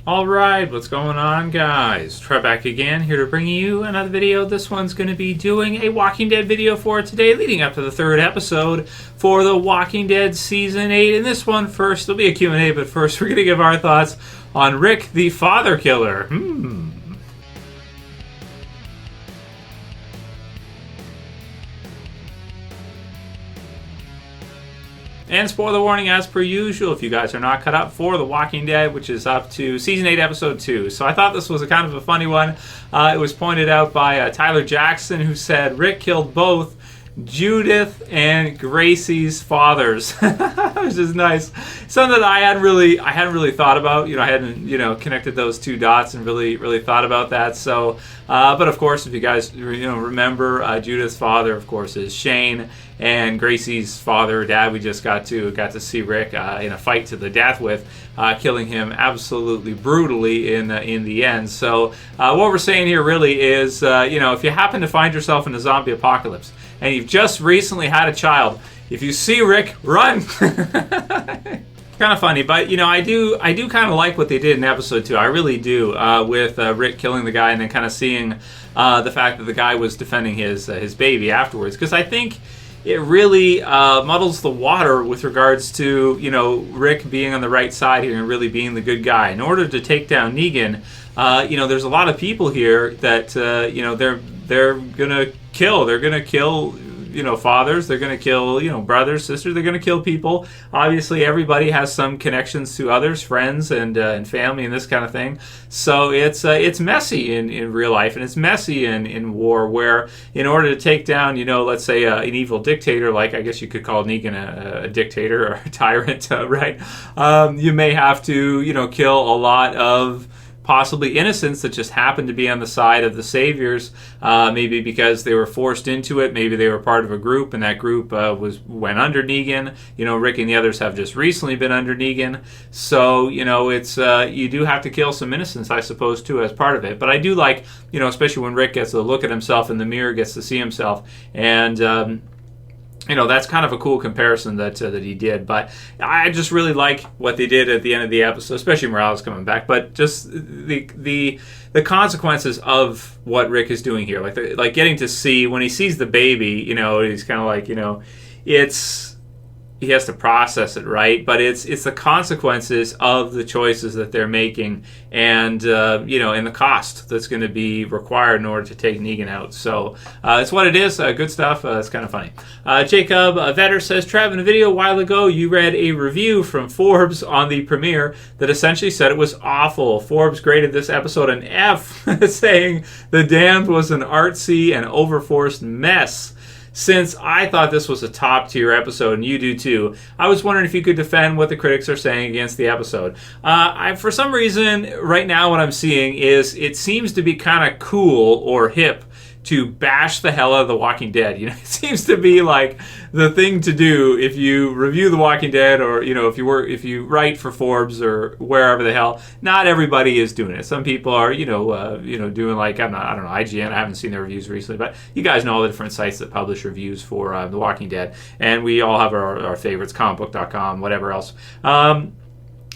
Alright, what's going on, guys? Trev back again, here to bring you another video. This one's going to be doing a Walking Dead video for today, leading up to the third episode for The Walking Dead Season 8. And this one first, there'll be a Q&A, but first we're going to give our thoughts on Rick the Father Killer. And spoiler warning as per usual, if you guys are not caught up for The Walking Dead, which is up to Season 8, Episode 2. So I thought this was a kind of a funny one. It was pointed out by Tyler Jackson, who said Rick killed both Judith and Gracie's fathers, which is nice. Something that I hadn't really thought about. I hadn't connected those two dots and really thought about that. So, but of course, if you guys remember, Judith's father, of course, is Shane, and Gracie's father or dad, we just got to see Rick in a fight to the death with, killing him absolutely brutally in the end. So, what we're saying here really is, if you happen to find yourself in a zombie apocalypse and you've just recently had a child, if you see Rick, run. Kind of funny, but I do kind of like what they did in episode 2. I really do, with Rick killing the guy and then kind of seeing the fact that the guy was defending his baby afterwards, because I think it really muddles the water with regards to Rick being on the right side here and really being the good guy. In order to take down Negan, there's a lot of people here that they're gonna kill. They're gonna kill fathers. They're gonna kill brothers, sisters. They're gonna kill people. Obviously, everybody has some connections to others, friends, and family, and this kind of thing. So it's messy in real life, and it's messy in war, where in order to take down let's say an evil dictator, like I guess you could call Negan a dictator or a tyrant, right? You may have to kill a lot of possibly innocents that just happened to be on the side of the saviors, maybe because they were forced into it, maybe they were part of a group, and that group went under Negan. Rick and the others have just recently been under Negan, so it's you do have to kill some innocents, I suppose, too, as part of it. But I do like, especially when Rick gets to look at himself in the mirror, gets to see himself, and that's kind of a cool comparison that he did. But I just really like what they did at the end of the episode, especially Morales coming back. But just the consequences of what Rick is doing here, like getting to see when he sees the baby, he's kind of like he has to process it, right? But it's the consequences of the choices that they're making, and and the cost that's going to be required in order to take Negan out. So it's what it is. Good stuff. It's kind of funny. Jakob Vetter says, Trev, in a video a while ago, you read a review from Forbes on the premiere that essentially said it was awful. Forbes graded this episode an F, saying The Damned was an artsy and overforced mess. Since I thought this was a top-tier episode, and you do too, I was wondering if you could defend what the critics are saying against the episode. For some reason, right now what I'm seeing is it seems to be kind of cool or hip to bash the hell out of The Walking Dead. It seems to be like the thing to do if you review The Walking Dead, or if you write for Forbes or wherever the hell. Not everybody is doing it. Some people are doing like I don't know, IGN. I haven't seen their reviews recently, but you guys know all the different sites that publish reviews for The Walking Dead, and we all have our favorites, comicbook.com, whatever else.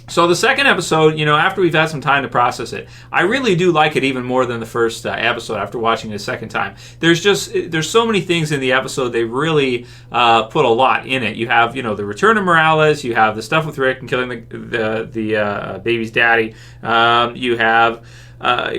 So the second episode, after we've had some time to process it, I really do like it even more than the first episode after watching it a second time. There's so many things in the episode, they really put a lot in it. You have, the return of Morales, you have the stuff with Rick and killing the baby's daddy, you have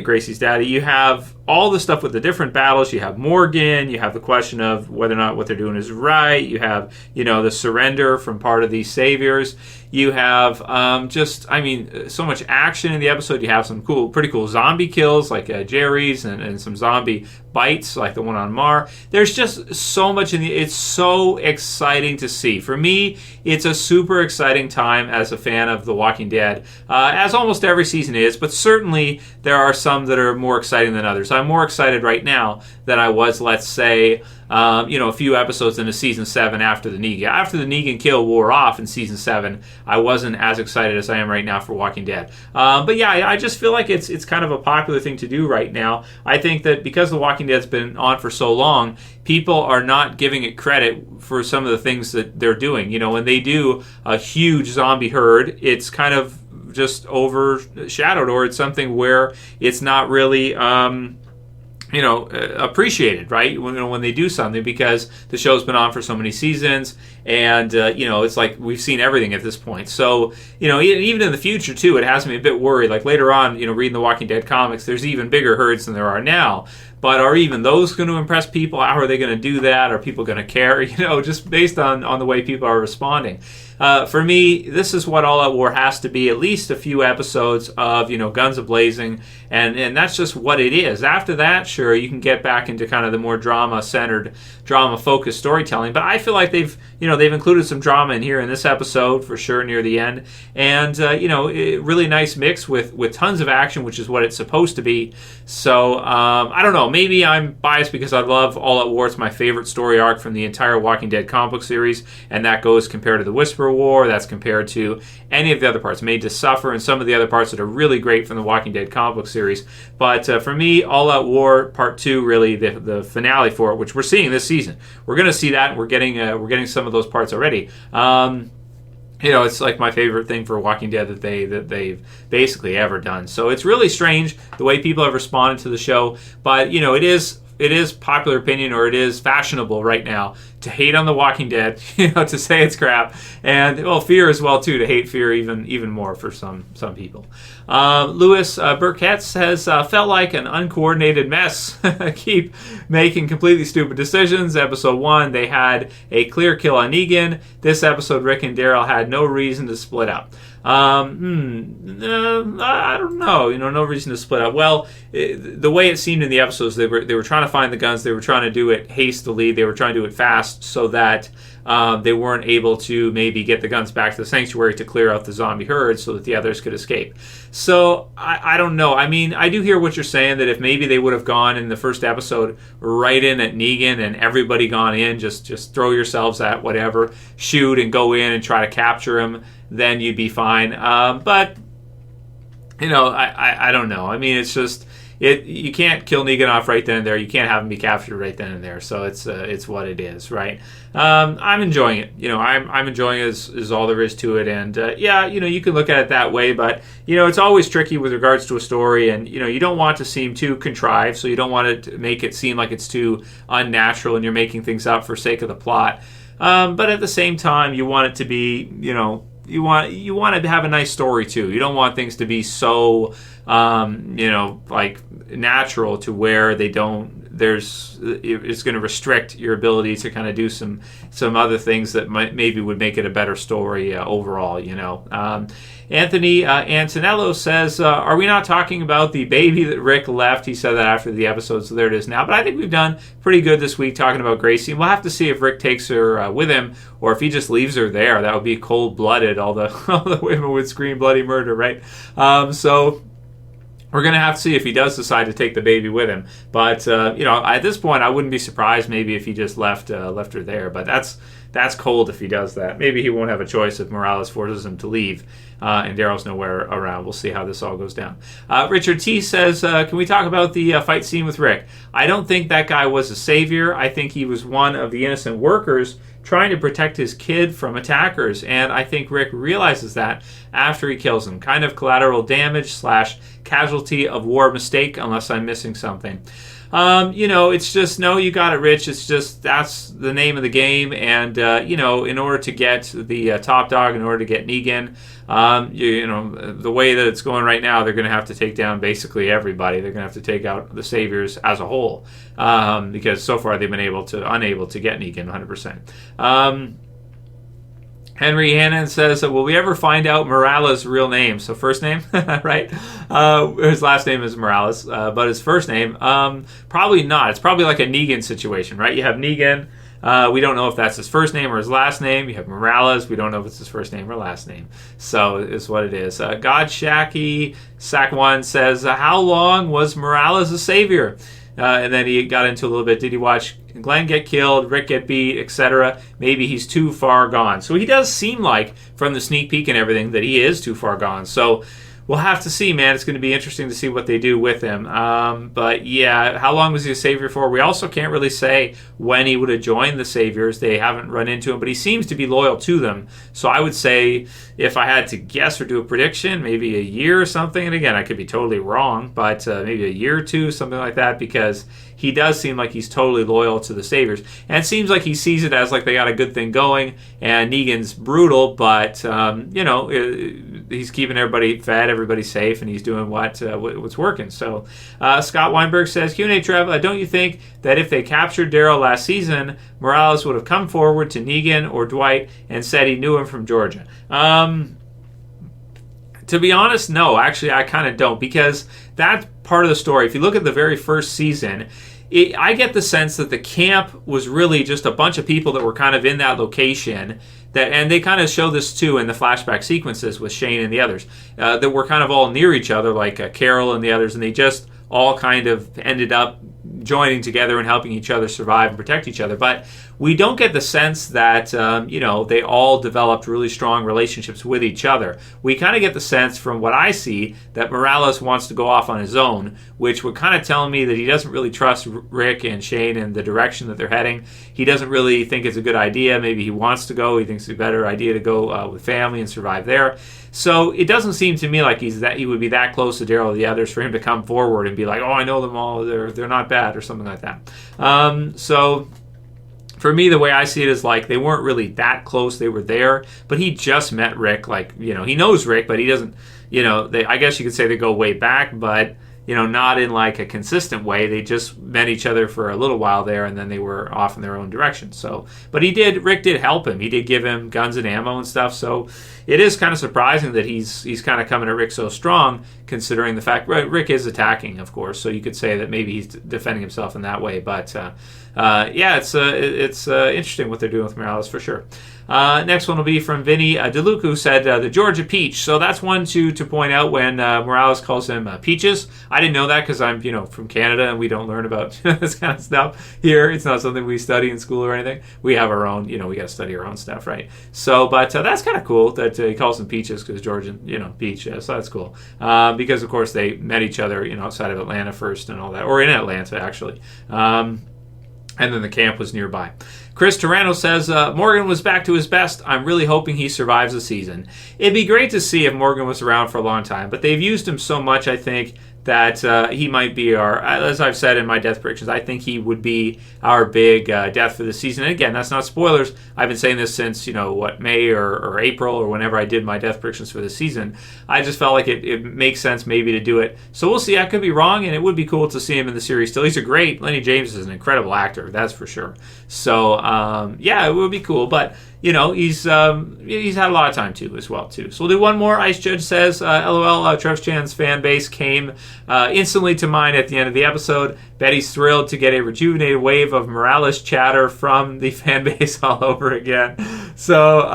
Gracie's daddy, you have all the stuff with the different battles. You have Morgan, you have the question of whether or not what they're doing is right, you have the surrender from part of these saviors, you have so much action in the episode. You have some pretty cool zombie kills like Jerry's, and some zombie bites like the one on Mar. There's just so much it's so exciting to see. For me, it's a super exciting time as a fan of The Walking Dead, as almost every season is, but certainly there are some that are more exciting than others. I'm more excited right now than I was, let's say, a few episodes into season 7 after the Negan kill wore off in season 7. I wasn't as excited as I am right now for Walking Dead. But yeah, I just feel like it's kind of a popular thing to do right now. I think that because The Walking Dead's been on for so long, people are not giving it credit for some of the things that they're doing. When they do a huge zombie herd, it's kind of of just overshadowed, or it's something where it's not really appreciated, right? When they do something, because the show's been on for so many seasons, and it's like we've seen everything at this point. So even in the future too, it has me a bit worried. Like later on, reading the Walking Dead comics, there's even bigger herds than there are now. But are even those going to impress people? How are they going to do that? Are people going to care? Just based on the way people are responding. For me, this is what All Out War has to be. At least a few episodes of guns a-blazing, and that's just what it is. After that, sure, you can get back into kind of the more drama-centered, drama-focused storytelling. But I feel like they've included some drama in here in this episode for sure near the end, and really nice mix with tons of action, which is what it's supposed to be. So I don't know. Maybe I'm biased because I love All Out War. It's my favorite story arc from the entire Walking Dead comic book series, and that goes compared to the Whisperer War. That's compared to any of the other parts, Made to Suffer, and some of the other parts that are really great from the Walking Dead comic book series. But for me, All Out War Part 2, really the finale for it, which we're seeing this season. We're going to see that. We're getting some of those parts already. It's like my favorite thing for Walking Dead that they've basically ever done. So it's really strange the way people have responded to the show, but it is popular opinion, or it is fashionable right now to hate on The Walking Dead, to say it's crap, and Fear as well too, to hate Fear even more for some people. Lewis Birkett says, felt like an uncoordinated mess. Keep making completely stupid decisions. Episode 1, they had a clear kill on Negan. This episode, Rick and Daryl had no reason to split up. I don't know. No reason to split up. Well, the way it seemed in the episodes, they were trying to find the guns. They were trying to do it hastily. They were trying to do it fast so that they weren't able to maybe get the guns back to the sanctuary to clear out the zombie herd so that the others could escape. So I don't know. I mean, I do hear what you're saying, that if maybe they would have gone in the first episode right in at Negan and everybody gone in, just throw yourselves at whatever, shoot and go in and try to capture him, then you'd be fine. But I don't know. I mean, it's just you can't kill Negan off right then and there. You can't have him be captured right then and there. So it's what it is, right? I'm enjoying it. I'm enjoying it is all there is to it. And you can look at it that way, but it's always tricky with regards to a story, and you don't want to seem too contrived, so you don't want to make it seem like it's too unnatural and you're making things up for sake of the plot. But at the same time, you want it to be, you want to have a nice story too. You don't want things to be so, like natural to where they don't. It's going to restrict your ability to kind of do some other things that maybe would make it a better story overall. Anthony Antonello says, are we not talking about the baby that Rick left? He said that after the episode, so there it is now. But I think we've done pretty good this week talking about Gracie. We'll have to see if Rick takes her with him, or if he just leaves her there. That would be cold-blooded. All the women would scream bloody murder, right? So we're going to have to see if he does decide to take the baby with him. But, at this point, I wouldn't be surprised maybe if he just left her there. But that's cold if he does that. Maybe he won't have a choice if Morales forces him to leave and Daryl's nowhere around. We'll see how this all goes down. Richard T. says, can we talk about the fight scene with Rick? I don't think that guy was a savior. I think he was one of the innocent workers trying to protect his kid from attackers, and I think Rick realizes that after he kills him. Kind of collateral damage / casualty of war mistake, unless I'm missing something. It's just, no, you got it, Rich. It's just, that's the name of the game. And, in order to get the top dog, in order to get Negan, the way that it's going right now, they're going to have to take down basically everybody. They're going to have to take out the saviors as a whole, because so far they've been unable to get Negan 100%. Henry Hannon says, will we ever find out Morales' real name? So first name, right? His last name is Morales, but his first name, probably not. It's probably like a Negan situation, right? You have Negan. We don't know if that's his first name or his last name. You have Morales. We don't know if it's his first name or last name. So it's what it is. God Shacky Sack 1 says, how long was Morales a savior? And then he got into a little bit. Did he watch Glenn get killed, Rick get beat, etc.? Maybe he's too far gone. So he does seem like, from the sneak peek and everything, that he is too far gone. So we'll have to see, man. It's going to be interesting to see what they do with him. But yeah, how long was he a savior for? We also can't really say when he would have joined the Saviors. They haven't run into him, but he seems to be loyal to them. So I would say, if I had to guess or do a prediction, maybe a year or something. And again, I could be totally wrong, but maybe a year or two, something like that, because he does seem like he's totally loyal to the Saviors. And it seems like he sees it as like they got a good thing going, and Negan's brutal, but, he's keeping everybody fed, everybody safe, and he's doing what's working. So Scott Weinberg says, Q&A, Trev, don't you think that if they captured Daryl last season, Morales would have come forward to Negan or Dwight and said he knew him from Georgia? To be honest, no. Actually, I kind of don't, because that's part of the story. If you look at the very first season, I get the sense that the camp was really just a bunch of people that were kind of in that location, and they kind of show this too in the flashback sequences with Shane and the others, that were kind of all near each other, like Carol and the others, and they just all kind of ended up joining together and helping each other survive and protect each other. But we don't get the sense that, they all developed really strong relationships with each other. We kind of get the sense from what I see that Morales wants to go off on his own, which would kind of tell me that he doesn't really trust Rick and Shane and the direction that they're heading. He doesn't really think it's a good idea. Maybe he wants to go. He thinks it's a better idea to go with family and survive there. So it doesn't seem to me like he would be that close to Daryl or the others for him to come forward and be like, oh, I know them all. They're not bad or something like that. So for me, the way I see it is like they weren't really that close. They were there, but he just met Rick. Like, he knows Rick, but he doesn't, I guess you could say they go way back, but not in like a consistent way. They just met each other for a little while there, and then they were off in their own direction. So, but Rick did help him. He did give him guns and ammo and stuff. So it is kind of surprising that he's kind of coming at Rick so strong, considering the fact Rick is attacking, of course. So you could say that maybe he's defending himself in that way. But it's interesting what they're doing with Morales for sure. Next one will be from Vinny DeLuca, who said the Georgia Peach. So that's one to point out when Morales calls him Peaches. I didn't know that because I'm from Canada and we don't learn about this kind of stuff here. It's not something we study in school or anything. We have our own, we got to study our own stuff, right? So, but that's kind of cool that he calls him Peaches because Georgian, Peach. So that's cool because of course they met each other, outside of Atlanta first and all that, or in Atlanta actually. And then the camp was nearby. Chris Tarano says, Morgan was back to his best. I'm really hoping he survives the season. It'd be great to see if Morgan was around for a long time, but they've used him so much, I think, that he might be as I've said in my death predictions, I think he would be our big death for the season. And again, that's not spoilers. I've been saying this since, May or April or whenever I did my death predictions for the season. I just felt like it makes sense maybe to do it. So we'll see. I could be wrong, and it would be cool to see him in the series still. He's Lenny James is an incredible actor, that's for sure. So, it would be cool. But, he's had a lot of time too, as well too. So we'll do one more. Ice Judge says, LOL, Trev Chan's fan base came instantly to mind at the end of the episode. Betty's thrilled to get a rejuvenated wave of Morales chatter from the fan base all over again. So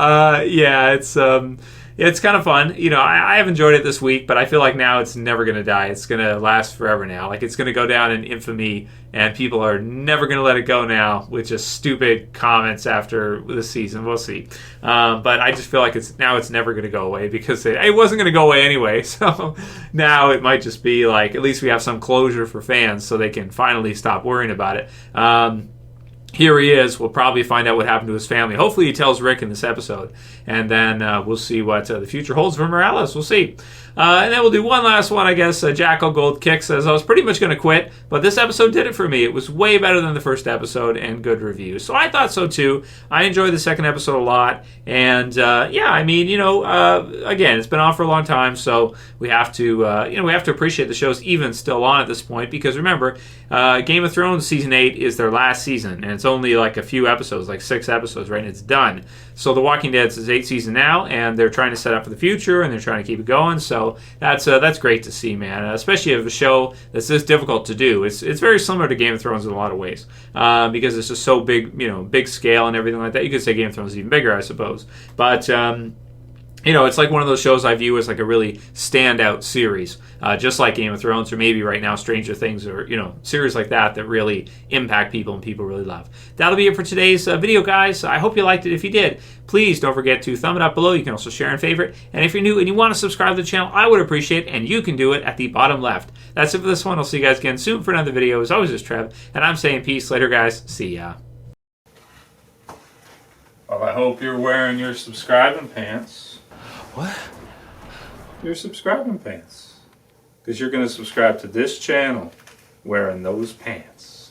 it's kind of fun. I have enjoyed it this week, but I feel like now it's never going to die. It's going to last forever now. Like, it's going to go down in infamy, and people are never going to let it go now with just stupid comments after this season. We'll see. But I just feel like it's never going to go away because it wasn't going to go away anyway. So now it might just be like, at least we have some closure for fans so they can finally stop worrying about it. Here he is. We'll probably find out what happened to his family. Hopefully he tells Rick in this episode. And then we'll see what the future holds for Morales. We'll see. And then we'll do one last one, I guess. Jackal Gold Kick says, I was pretty much going to quit, but this episode did it for me. It was way better than the first episode and good reviews. So I thought so too. I enjoyed the second episode a lot. And again, it's been on for a long time, so we have to appreciate the show's even still on at this point, because remember, Game of Thrones season 8 is their last season, and it's only like a few episodes, like 6 episodes, right? And it's done. So The Walking Dead's 8th season now, and they're trying to set up for the future, and they're trying to keep it going. So that's great to see, man. Especially of a show that's this difficult to do. It's very similar to Game of Thrones in a lot of ways, because it's just so big, big scale and everything like that. You could say Game of Thrones is even bigger, I suppose. But you know, it's like one of those shows I view as like a really standout series, just like Game of Thrones, or maybe right now Stranger Things, or, you know, series like that really impact people and people really love. That'll be it for today's video, guys. I hope you liked it. If you did, please don't forget to thumb it up below. You can also share and favorite. And if you're new and you want to subscribe to the channel, I would appreciate it, and you can do it at the bottom left. That's it for this one. I'll see you guys again soon for another video. As always, it's Trev, and I'm saying peace. Later, guys. See ya. Well, I hope you're wearing your subscribing pants. What? Your subscribing pants. Because you're going to subscribe to this channel wearing those pants.